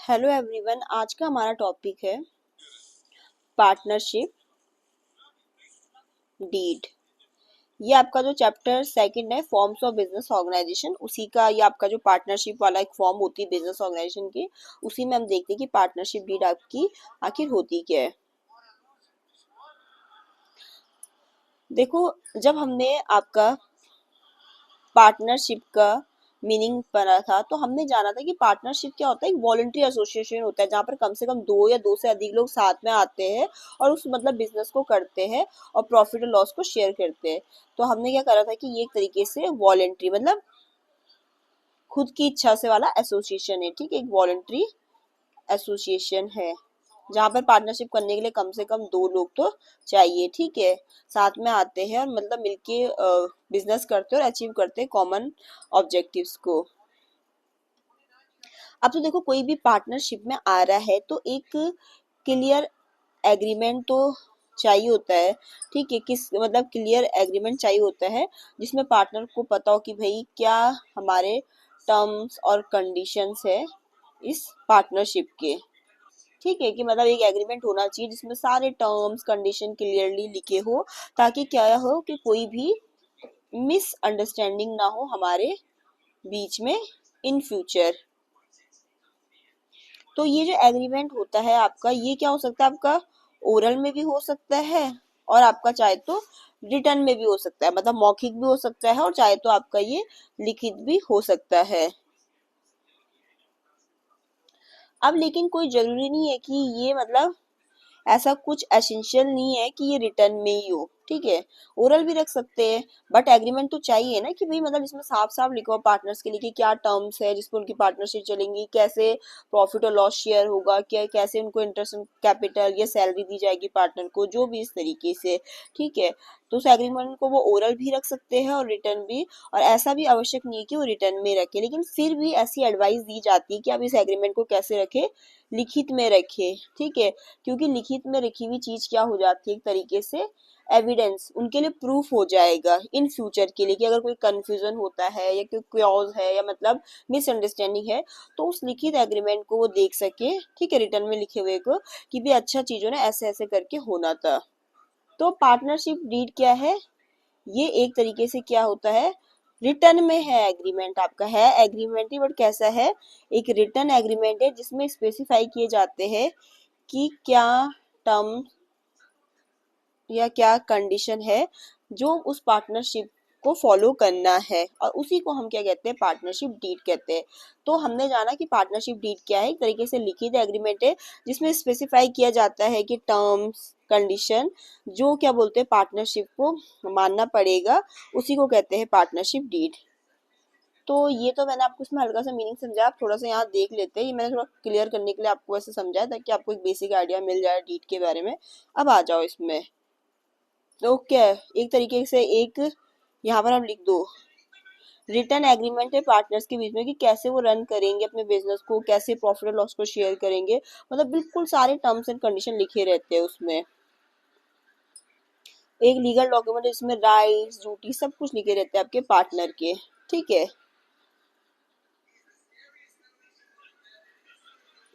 Hello everyone, आज का हमारा टॉपिक है पार्टनरशिप डीड। ये आपका जो चैप्टर सेकंड है फॉर्म्स ऑफ बिजनेस ऑर्गेनाइजेशन, उसी का ये आपका जो पार्टनरशिप वाला एक फॉर्म होती है बिजनेस ऑर्गेनाइजेशन की, उसी में हम देखते हैं कि पार्टनरशिप डीड आपकी आखिर होती क्या है। देखो, जब हमने आपका पार्टनरशिप का मीनिंग पढ़ा था तो हमने जाना था कि पार्टनरशिप क्या होता है। एक वॉलंटरी एसोसिएशन होता है जहाँ पर कम से कम दो या दो से अधिक लोग साथ में आते हैं और उस बिजनेस को करते हैं और प्रॉफिट और लॉस को शेयर करते हैं। तो हमने क्या करा था कि ये एक तरीके से वॉलंटरी खुद की इच्छा से वाला एसोसिएशन है। ठीक है, एक वॉलंटरी एसोसिएशन है जहाँ पर पार्टनरशिप करने के लिए कम से कम दो लोग तो चाहिए। ठीक है, साथ में आते हैं और मिलके बिजनेस करते हैं और अचीव करते हैं कॉमन ऑब्जेक्टिव्स को। अब तो देखो, कोई भी पार्टनरशिप में आ रहा है तो एक क्लियर एग्रीमेंट तो चाहिए होता है। ठीक है, किस क्लियर एग्रीमेंट चाहिए होता है जिसमें पार्टनर को पता हो कि भाई क्या हमारे टर्म्स और कंडीशंस है इस पार्टनरशिप के। ठीक है, कि एक एग्रीमेंट होना चाहिए जिसमें सारे टर्म्स कंडीशन क्लियरली लिखे हो, ताकि क्या हो कि कोई भी मिसअंडरस्टैंडिंग ना हो हमारे बीच में इन फ्यूचर। तो ये जो एग्रीमेंट होता है आपका, ये क्या हो सकता है, आपका ओरल में भी हो सकता है और आपका चाहे तो रिटर्न में भी हो सकता है, मौखिक भी हो सकता है और चाहे तो आपका ये लिखित भी हो सकता है। अब लेकिन कोई जरूरी नहीं है कि ये ऐसा कुछ एसेंशियल नहीं है कि ये रिटर्न में ही हो। ठीक है, ओरल भी रख सकते हैं, बट एग्रीमेंट तो चाहिए ना कि भाई इसमें साफ साफ लिखो पार्टनर्स के लिए कि क्या टर्म्स है जिसपे उनकी पार्टनरशिप चलेंगी, कैसे प्रॉफिट और लॉस शेयर होगा, क्या कैसे उनको इंटरेस्ट कैपिटल या सैलरी दी जाएगी पार्टनर को, जो भी इस तरीके से। ठीक है, तो उस एग्रीमेंट को वो ओरल भी रख सकते हैं और रिटर्न भी। और ऐसा भी आवश्यक नहीं है कि वो रिटर्न में रखे, लेकिन फिर भी ऐसी एडवाइस दी जाती है कि आप इस एग्रीमेंट को कैसे रखे, लिखित में रखे। ठीक है, क्योंकि लिखित में रखी हुई चीज क्या हो जाती है, एक तरीके से एविडेंस, उनके लिए प्रूफ हो जाएगा इन फ्यूचर के लिए कि अगर कोई कंफ्यूजन होता है या कोई क्लॉज है या मिसअंडरस्टैंडिंग है तो उस लिखित एग्रीमेंट को वो देख सके। ठीक है, रिटर्न में लिखे हुए को कि भी अच्छा चीजों ने ऐसे ऐसे करके होना था। तो पार्टनरशिप डीड क्या है, ये एक तरीके से क्या होता है, रिटर्न में है एग्रीमेंट, आपका है एग्रीमेंट ही, बट कैसा है, एक रिटर्न एग्रीमेंट है जिसमें स्पेसिफाई किए जाते हैं कि क्या टर्म या क्या कंडीशन है जो उस पार्टनरशिप को फॉलो करना है, और उसी को हम क्या कहते हैं, पार्टनरशिप डीड कहते हैं। तो हमने जाना कि पार्टनरशिप डीड क्या है, एक तरीके से लिखित एग्रीमेंट है जिसमें स्पेसिफाई किया जाता है कि टर्म्स कंडीशन जो क्या बोलते हैं पार्टनरशिप को मानना पड़ेगा, उसी को कहते हैं पार्टनरशिप डीड। तो ये तो मैंने आपको इसमें हल्का सा मीनिंग समझाया, आप थोड़ा सा यहाँ देख लेते हैं। ये मैंने थोड़ा क्लियर करने के लिए आपको ऐसे समझाया ताकि आपको एक बेसिक आइडिया मिल जाए डीड के बारे में। अब आ जाओ इसमें। तो क्या है, एक तरीके से एक यहाँ पर आप लिख दो, रिटर्न एग्रीमेंट है पार्टनर्स के बीच में कि कैसे वो रन करेंगे अपने बिजनेस को, कैसे प्रॉफिट और लॉस को शेयर करेंगे। बिल्कुल सारे टर्म्स एंड कंडीशन लिखे रहते हैं उसमें। एक लीगल डॉक्यूमेंट है जिसमें राइट्स ड्यूटी सब कुछ लिखे रहते हैं आपके पार्टनर के। ठीक है,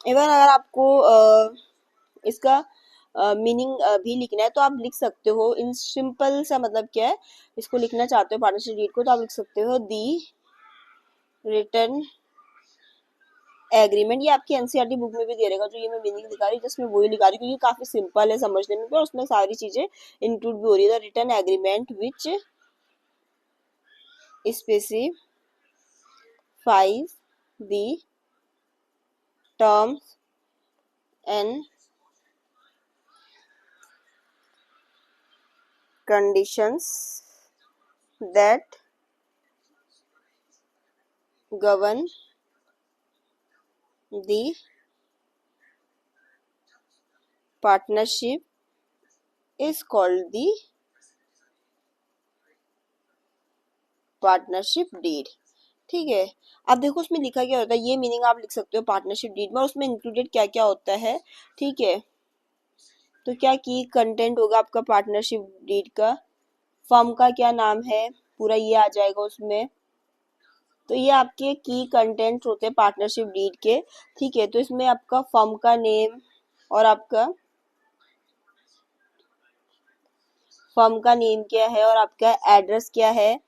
इवन अगर आपको इसका मीनिंग भी लिखना है तो आप लिख सकते हो इन सिंपल सा। क्या है, इसको लिखना चाहते हो पार्टनरशिप डीड को, तो आप लिख सकते हो दी रिटर्न एग्रीमेंट। ये आपकी एनसीईआरटी बुक में भी दे रहेगा, जो ये मैं मीनिंग दिखा रही हूँ जस्ट मैं वही लिखा रही हूँ क्योंकि काफी सिंपल है समझने में भी और उसमें सारी चीजें इंक्लूड भी हो रही है। Return agreement which specifies the terms and conditions that govern the partnership is called the partnership deed। ठीक है, अब देखो उसमें लिखा क्या होता है, ये मीनिंग आप लिख सकते हो पार्टनरशिप डीड में और उसमें इंक्लूडेड क्या क्या होता है। ठीक है, तो क्या की कंटेंट होगा आपका पार्टनरशिप डीड का, फर्म का क्या नाम है पूरा ये आ जाएगा उसमें। तो ये आपके की कंटेंट होते हैं पार्टनरशिप डीड के, ठीक है। तो इसमें आपका फर्म का नेम और आपका फर्म का नेम क्या है और आपका एड्रेस क्या है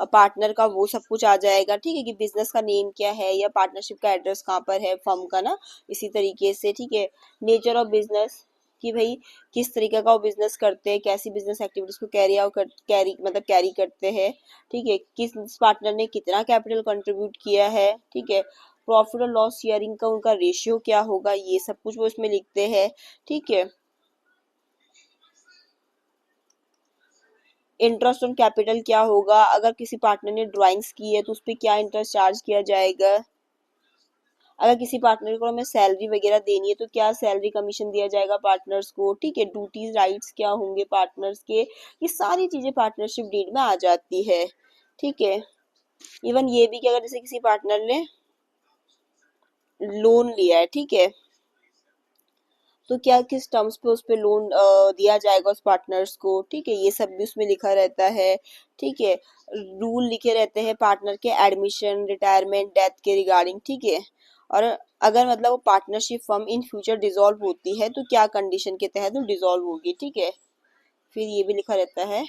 पार्टनर का, वो सब कुछ आ जाएगा, ठीक है। कि बिजनेस का नेम क्या है या पार्टनरशिप का एड्रेस कहाँ पर है फर्म का ना, इसी तरीके से, ठीक है। नेचर ऑफ बिजनेस, कि भाई किस तरीके का वो बिजनेस करते हैं, कैसी बिजनेस एक्टिविटीज को कैरी करते हैं, ठीक है। किस पार्टनर ने कितना कैपिटल कंट्रीब्यूट किया है, ठीक है। प्रॉफिट और लॉस शेयरिंग का उनका रेशियो क्या होगा, ये सब कुछ वो इसमें लिखते हैं, ठीक है। इंटरेस्ट ऑन कैपिटल क्या होगा, अगर किसी पार्टनर ने ड्राइंग्स की है तो उस पर क्या इंटरेस्ट चार्ज किया जाएगा, अगर किसी पार्टनर को हमें सैलरी वगैरह देनी है तो क्या सैलरी कमीशन दिया जाएगा पार्टनर्स को, ठीक है। ड्यूटीज राइट्स क्या होंगे पार्टनर्स के, ये सारी चीजें पार्टनरशिप डीड में आ जाती है, ठीक है। इवन ये भी कि अगर जैसे किसी पार्टनर ने लोन लिया है, ठीक है, तो क्या किस टर्म्स पे उस पे लोन दिया जाएगा उस पार्टनर्स को, ठीक है। ये सब भी उसमें लिखा रहता है, ठीक है। रूल लिखे रहते हैं पार्टनर के एडमिशन, रिटायरमेंट, डेथ के रिगार्डिंग, ठीक है। और अगर मतलब वो partnership firm in future dissolve होती है तो क्या कंडीशन के तहत वो डिसॉल्व होगी, ठीक है। फिर ये भी लिखा रहता है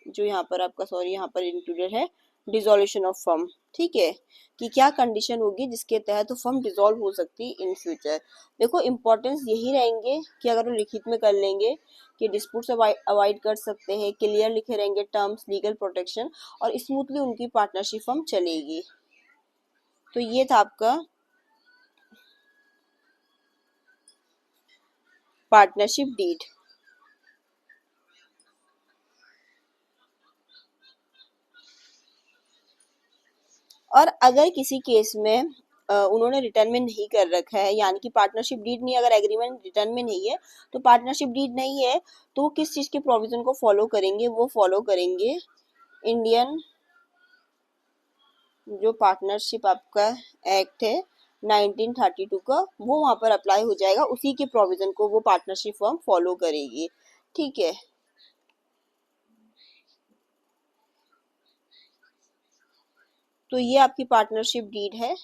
जो यहाँ पर आपका, सॉरी, यहाँ पर इंक्लूडेड है डिसोल्यूशन ऑफ फर्म, ठीक है। कि क्या कंडीशन होगी जिसके तहत तो फर्म डिसॉल्व हो सकती है इन फ्यूचर। देखो इंपॉर्टेंस यही रहेंगे कि अगर वो लिखित में कर लेंगे कि डिस्प्यूट्स अवॉइड कर सकते हैं, क्लियर लिखे रहेंगे टर्म्स, लीगल प्रोटेक्शन, और स्मूथली उनकी पार्टनरशिप फर्म चलेगी। तो ये था आपका पार्टनरशिप डीड। और अगर किसी केस में उन्होंने रिटर्न में नहीं कर रखा है, यानी कि पार्टनरशिप डीड नहीं, अगर एग्रीमेंट रिटर्न में नहीं है तो पार्टनरशिप डीड नहीं है, तो वो किस चीज़ के प्रोविजन को फॉलो करेंगे, वो फॉलो करेंगे इंडियन जो पार्टनरशिप आपका एक्ट है 1932 का, वो वहाँ पर अप्लाई हो जाएगा, उसी के प्रोविजन को वो पार्टनरशिप फर्म फॉलो करेगी, ठीक है। तो ये आपकी पार्टनरशिप डीड है।